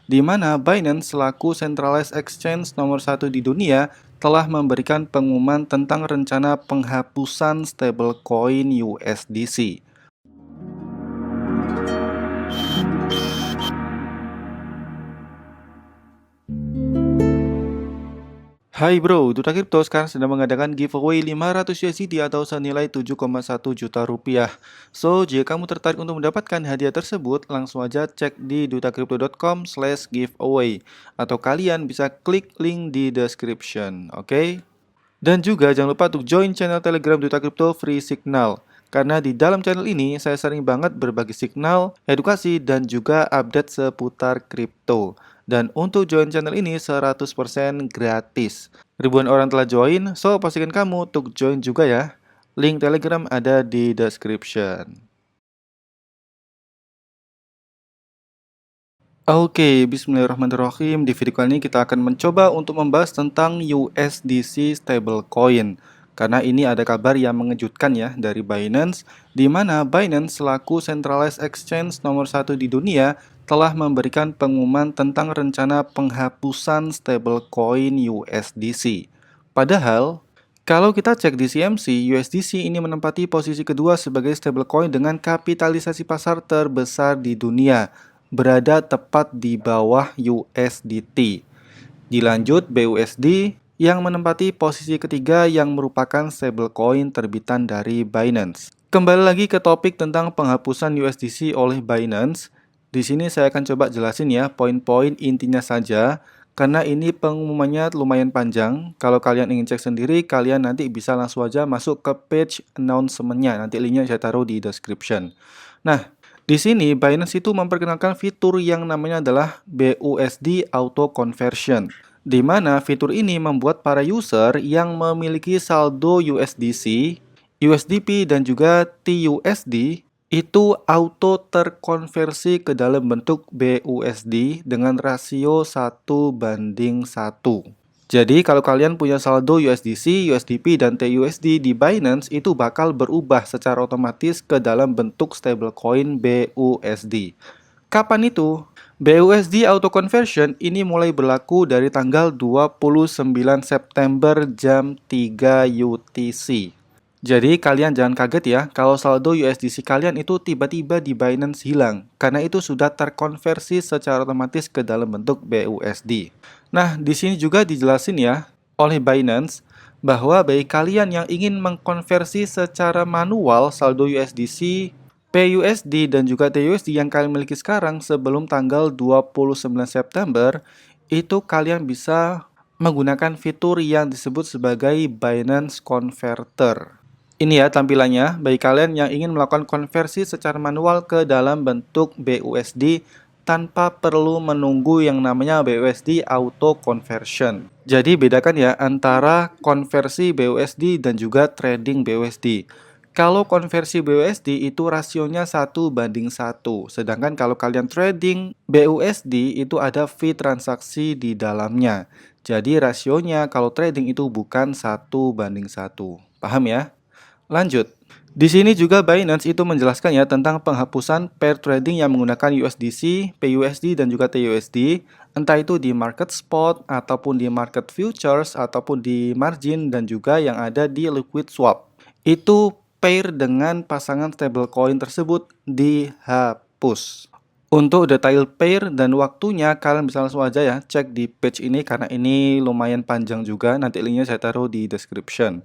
di mana Binance selaku centralized exchange nomor 1 di dunia telah memberikan pengumuman tentang rencana penghapusan stablecoin USDC. Hai bro, Duta Crypto sekarang sedang mengadakan giveaway 500 USDT atau senilai 7,1 juta rupiah. So, jika kamu tertarik untuk mendapatkan hadiah tersebut, langsung aja cek di dutacrypto.com/giveaway atau kalian bisa klik link di description, oke? Dan juga jangan lupa untuk join channel Telegram Duta Crypto Free Signal. Karena di dalam channel ini saya sering banget berbagi signal, edukasi, dan juga update seputar kripto. Dan untuk join channel ini 100% gratis. Ribuan orang telah join, so pastikan kamu untuk join juga ya. Link Telegram ada di description. Oke, bismillahirrahmanirrahim. Di video kali ini kita akan mencoba untuk membahas tentang USDC stablecoin. Karena ini ada kabar yang mengejutkan ya dari Binance, di mana Binance selaku centralized exchange nomor 1 di dunia telah memberikan pengumuman tentang rencana penghapusan stablecoin USDC. Padahal, kalau kita cek di CMC, USDC ini menempati posisi kedua sebagai stablecoin dengan kapitalisasi pasar terbesar di dunia, berada tepat di bawah USDT. Dilanjut BUSD yang menempati posisi ketiga yang merupakan stablecoin terbitan dari Binance. Kembali lagi ke topik tentang penghapusan USDC oleh Binance. Di sini saya akan coba jelasin ya poin-poin intinya saja karena ini pengumumannya lumayan panjang. Kalau kalian ingin cek sendiri, kalian nanti bisa langsung aja masuk ke page announcement-nya. Nanti linknya saya taruh di description. Nah, di sini Binance itu memperkenalkan fitur yang namanya adalah BUSD Auto Conversion, di mana fitur ini membuat para user yang memiliki saldo USDC, USDP, dan juga TUSD itu auto terkonversi ke dalam bentuk BUSD dengan rasio 1:1. Jadi kalau kalian punya saldo USDC, USDP, dan TUSD di Binance itu bakal berubah secara otomatis ke dalam bentuk stablecoin BUSD. Kapan itu? BUSD Auto Conversion ini mulai berlaku dari tanggal 29 September jam 3 UTC. Jadi kalian jangan kaget ya kalau saldo USDC kalian itu tiba-tiba di Binance hilang, karena itu sudah terkonversi secara otomatis ke dalam bentuk BUSD. Nah, di sini juga dijelasin ya oleh Binance bahwa bagi kalian yang ingin mengkonversi secara manual saldo USDC, PUSD, dan juga TUSD yang kalian miliki sekarang sebelum tanggal 29 September, itu kalian bisa menggunakan fitur yang disebut sebagai Binance Converter. Ini ya tampilannya bagi kalian yang ingin melakukan konversi secara manual ke dalam bentuk BUSD tanpa perlu menunggu yang namanya BUSD Auto Conversion. Jadi bedakan ya antara konversi BUSD dan juga trading BUSD. Kalau konversi BUSD itu rasionya 1:1, sedangkan kalau kalian trading BUSD itu ada fee transaksi di dalamnya. Jadi rasionya kalau trading itu bukan 1:1. Paham ya? Lanjut. Di sini juga Binance itu menjelaskan ya tentang penghapusan pair trading yang menggunakan USDC, PUSD, dan juga TUSD, entah itu di market spot ataupun di market futures ataupun di margin dan juga yang ada di liquid swap. Itu pair dengan pasangan stablecoin tersebut dihapus. Untuk detail pair dan waktunya kalian bisa langsung aja ya cek di page ini karena ini lumayan panjang juga, nanti linknya saya taruh di description.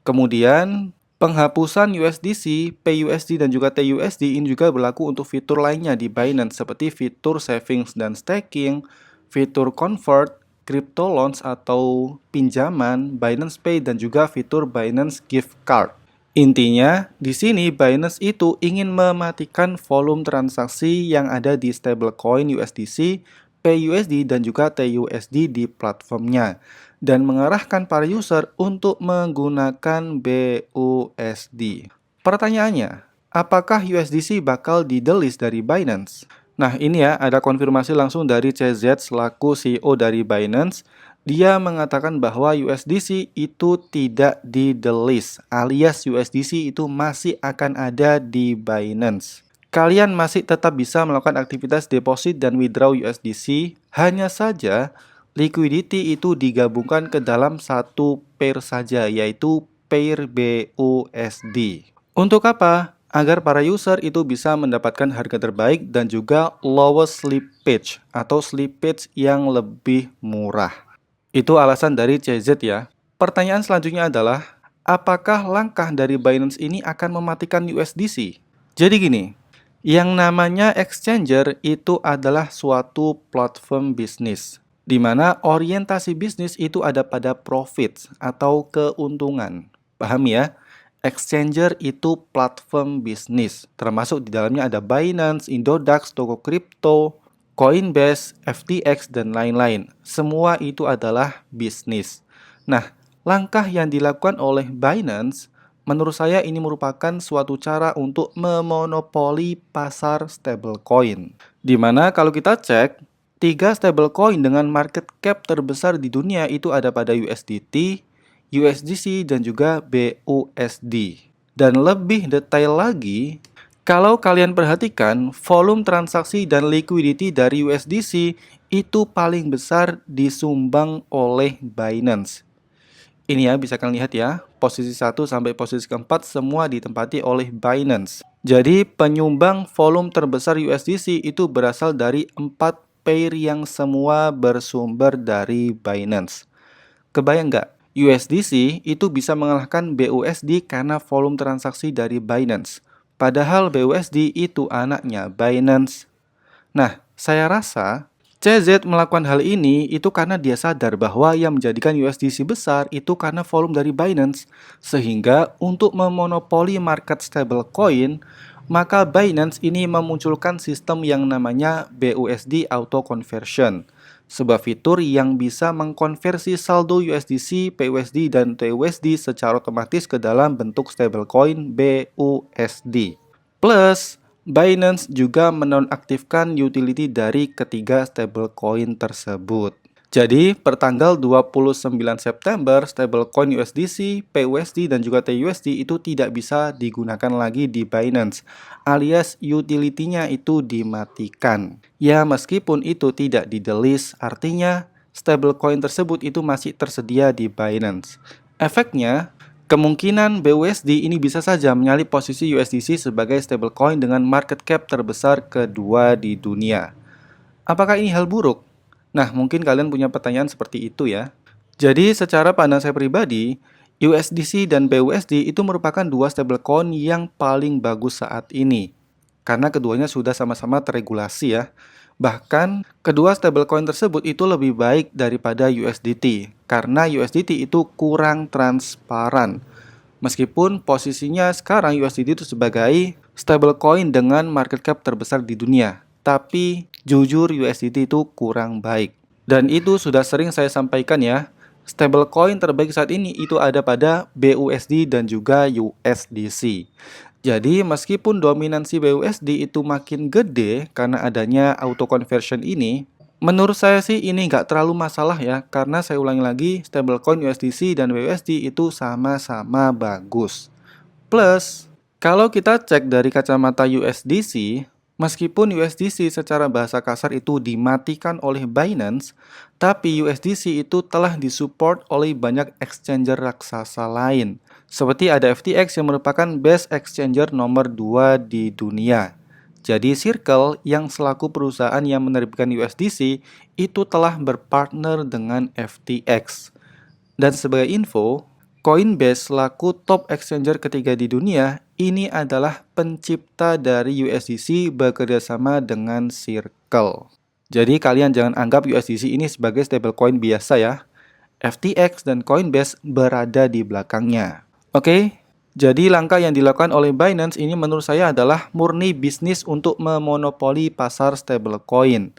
Kemudian penghapusan USDC, PUSD, dan juga TUSD ini juga berlaku untuk fitur lainnya di Binance seperti fitur savings dan staking, fitur convert, crypto loans atau pinjaman, Binance Pay, dan juga fitur Binance Gift Card. Intinya, di sini Binance itu ingin mematikan volume transaksi yang ada di stablecoin USDC, PUSD, dan juga TUSD di platformnya dan mengarahkan para user untuk menggunakan BUSD. Pertanyaannya, apakah USDC bakal di-delist dari Binance? Nah, ini ya ada konfirmasi langsung dari CZ selaku CEO dari Binance. Dia mengatakan bahwa USDC itu tidak di-delist, alias USDC itu masih akan ada di Binance. kalian masih tetap bisa melakukan aktivitas deposit dan withdraw USDC, hanya saja liquidity itu digabungkan ke dalam satu pair saja, yaitu pair BUSD. Untuk apa? Agar para user itu bisa mendapatkan harga terbaik dan juga lowest slippage atau slippage yang lebih murah. Itu alasan dari CZ ya. Pertanyaan selanjutnya adalah, apakah langkah dari Binance ini akan mematikan USDC? Jadi gini, yang namanya exchanger itu adalah suatu platform bisnis, di mana orientasi bisnis itu ada pada profits atau keuntungan. Paham ya? Exchanger itu platform bisnis, termasuk di dalamnya ada Binance, Indodax, toko kripto, Coinbase, FTX, dan lain-lain. Semua itu adalah bisnis. Nah, langkah yang dilakukan oleh Binance, menurut saya ini merupakan suatu cara untuk memonopoli pasar stablecoin. Di mana kalau kita cek, 3 stablecoin dengan market cap terbesar di dunia itu ada pada USDT, USDC, dan juga BUSD. Dan lebih detail lagi, kalau kalian perhatikan, volume transaksi dan liquidity dari USDC itu paling besar disumbang oleh Binance. Ini ya, bisa kalian lihat ya, posisi 1 sampai posisi keempat semua ditempati oleh Binance. Jadi penyumbang volume terbesar USDC itu berasal dari 4 pair yang semua bersumber dari Binance. Kebayang nggak? USDC itu bisa mengalahkan BUSD karena volume transaksi dari Binance. Padahal BUSD itu anaknya Binance. Nah, saya rasa CZ melakukan hal ini itu karena dia sadar bahwa yang menjadikan USDC besar itu karena volume dari Binance. Sehingga untuk memonopoli market stablecoin, maka Binance ini memunculkan sistem yang namanya BUSD Auto Conversion, sebuah fitur yang bisa mengkonversi saldo USDC, PUSD, dan TUSD secara otomatis ke dalam bentuk stablecoin BUSD. Plus, Binance juga menonaktifkan utility dari ketiga stablecoin tersebut. Jadi, pertanggal 29 September, stablecoin USDC, PUSD, dan juga TUSD itu tidak bisa digunakan lagi di Binance, alias utility-nya itu dimatikan. Ya, meskipun itu tidak di-delist, artinya stablecoin tersebut itu masih tersedia di Binance. Efeknya, kemungkinan BUSD ini bisa saja menyalip posisi USDC sebagai stablecoin dengan market cap terbesar kedua di dunia. Apakah ini hal buruk? Nah, mungkin kalian punya pertanyaan seperti itu ya. Jadi, secara pandang saya pribadi, USDC dan BUSD itu merupakan dua stablecoin yang paling bagus saat ini. Karena keduanya sudah sama-sama terregulasi ya. Bahkan, kedua stablecoin tersebut itu lebih baik daripada USDT. Karena USDT itu kurang transparan. Meskipun posisinya sekarang USDT itu sebagai stablecoin dengan market cap terbesar di dunia. Tapi jujur USDT itu kurang baik. Dan itu sudah sering saya sampaikan ya. Stablecoin terbaik saat ini itu ada pada BUSD dan juga USDC. Jadi meskipun dominansi BUSD itu makin gede karena adanya auto conversion ini, menurut saya sih ini nggak terlalu masalah ya. Karena saya ulangi lagi, stablecoin USDC dan BUSD itu sama-sama bagus. Plus, kalau kita cek dari kacamata USDC, meskipun USDC secara bahasa kasar itu dimatikan oleh Binance, tapi USDC itu telah disupport oleh banyak exchanger raksasa lain. Seperti ada FTX yang merupakan best exchanger nomor 2 di dunia. Jadi Circle yang selaku perusahaan yang menerbitkan USDC itu telah berpartner dengan FTX. Dan sebagai info, Coinbase selaku top exchanger ketiga di dunia, ini adalah pencipta dari USDC bekerjasama dengan Circle. Jadi kalian jangan anggap USDC ini sebagai stablecoin biasa ya. FTX dan Coinbase berada di belakangnya. Oke, jadi langkah yang dilakukan oleh Binance ini menurut saya adalah murni bisnis untuk memonopoli pasar stablecoin.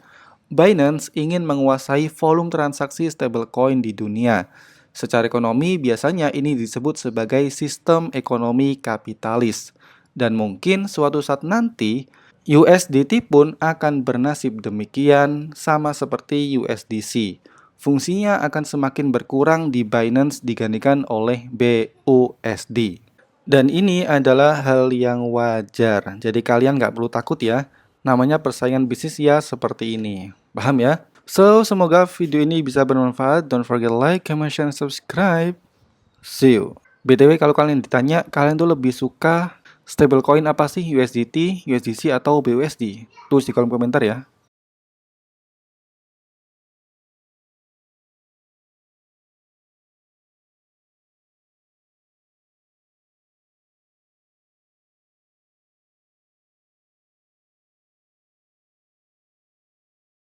Binance ingin menguasai volume transaksi stablecoin di dunia. Secara ekonomi, biasanya ini disebut sebagai sistem ekonomi kapitalis. Dan mungkin suatu saat nanti, USDT pun akan bernasib demikian sama seperti USDC. Fungsinya akan semakin berkurang di Binance digantikan oleh BUSD. Dan ini adalah hal yang wajar. Jadi kalian nggak perlu takut ya. Namanya persaingan bisnis ya seperti ini. Paham ya? So, semoga video ini bisa bermanfaat. Don't forget like, comment, share, and subscribe. See you. BTW kalau kalian ditanya, kalian tuh lebih suka stablecoin apa sih? USDT, USDC, atau BUSD? Tulis di kolom komentar ya.